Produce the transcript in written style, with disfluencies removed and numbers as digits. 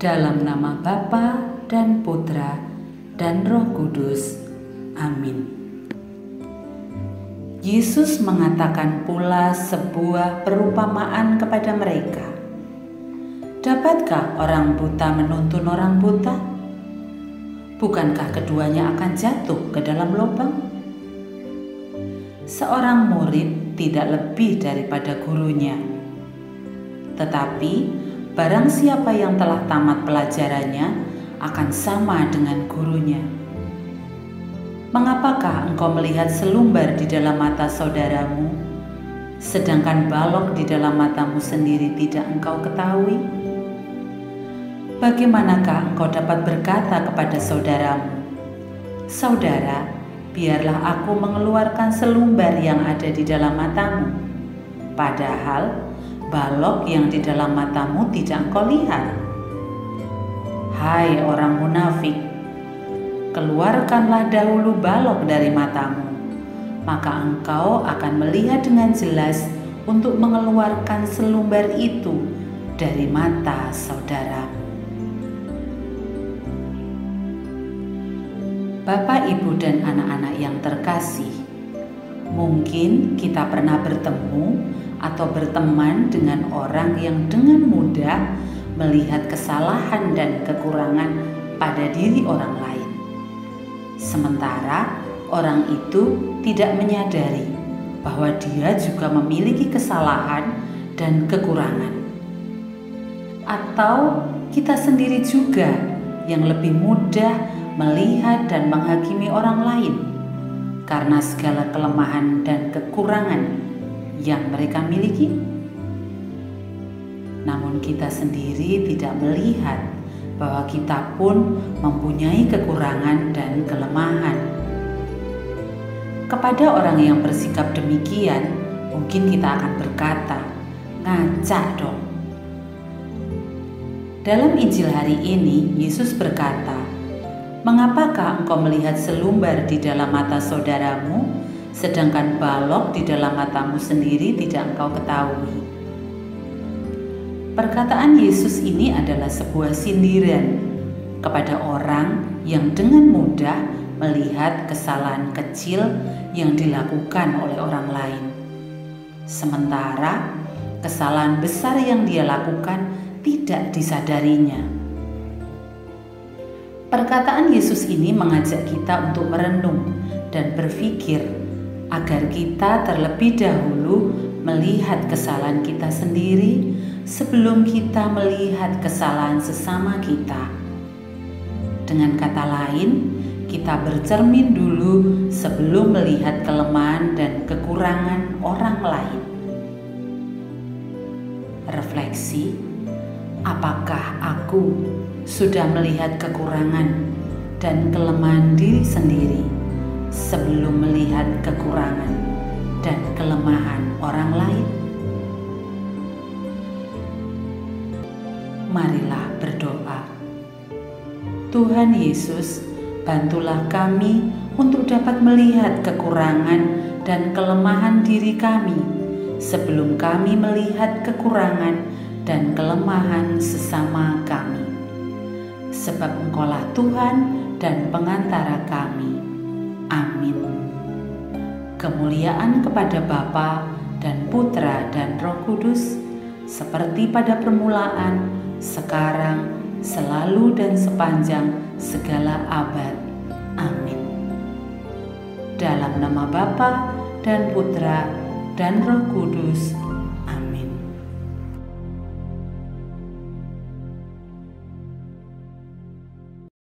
Dalam nama Bapa dan Putra dan Roh Kudus. Amin. Yesus mengatakan pula sebuah perumpamaan kepada mereka. Dapatkah orang buta menuntun orang buta? Bukankah keduanya akan jatuh ke dalam lubang? Seorang murid tidak lebih daripada gurunya. Tetapi barang siapa yang telah tamat pelajarannya akan sama dengan gurunya. Mengapakah engkau melihat selumbar di dalam mata saudaramu, sedangkan balok di dalam matamu sendiri tidak engkau ketahui? Bagaimanakah engkau dapat berkata kepada saudaramu, "Saudara, biarlah aku mengeluarkan selumbar yang ada di dalam matamu," padahal balok yang di dalam matamu tidak engkau lihat? Hai orang munafik, keluarkanlah dahulu balok dari matamu, maka engkau akan melihat dengan jelas untuk mengeluarkan selumbar itu dari mata saudaramu. Bapak, Ibu, dan anak-anak yang terkasih, mungkin kita pernah bertemu atau berteman dengan orang yang dengan mudah melihat kesalahan dan kekurangan pada diri orang lain. Sementara orang itu tidak menyadari bahwa dia juga memiliki kesalahan dan kekurangan. Atau kita sendiri juga yang lebih mudah melihat dan menghakimi orang lain karena segala kelemahan dan kekurangan yang mereka miliki. Namun kita sendiri tidak melihat bahwa kita pun mempunyai kekurangan dan kelemahan. Kepada orang yang bersikap demikian, mungkin kita akan berkata, "Ngaca dong." Dalam Injil hari ini, Yesus berkata, "Mengapakah engkau melihat selumbar di dalam mata saudaramu, sedangkan balok di dalam matamu sendiri tidak engkau ketahui?" Perkataan Yesus ini adalah sebuah sindiran kepada orang yang dengan mudah melihat kesalahan kecil yang dilakukan oleh orang lain, sementara kesalahan besar yang dia lakukan tidak disadarinya. Perkataan Yesus ini mengajak kita untuk merenung dan berpikir agar kita terlebih dahulu melihat kesalahan kita sendiri sebelum kita melihat kesalahan sesama kita. Dengan kata lain, kita bercermin dulu sebelum melihat kelemahan dan kekurangan orang lain. Refleksi, apakah aku sudah melihat kekurangan dan kelemahan diri sendiri sebelum melihat kekurangan dan kelemahan orang lain? Marilah berdoa. Tuhan Yesus, bantulah kami untuk dapat melihat kekurangan dan kelemahan diri kami sebelum kami melihat kekurangan dan kelemahan sesama kami. Sebab Engkaulah Tuhan dan pengantara kami. Amin. Kemuliaan kepada Bapa dan Putra dan Roh Kudus, seperti pada permulaan, sekarang, selalu dan sepanjang segala abad. Amin. Dalam nama Bapa dan Putra dan Roh Kudus.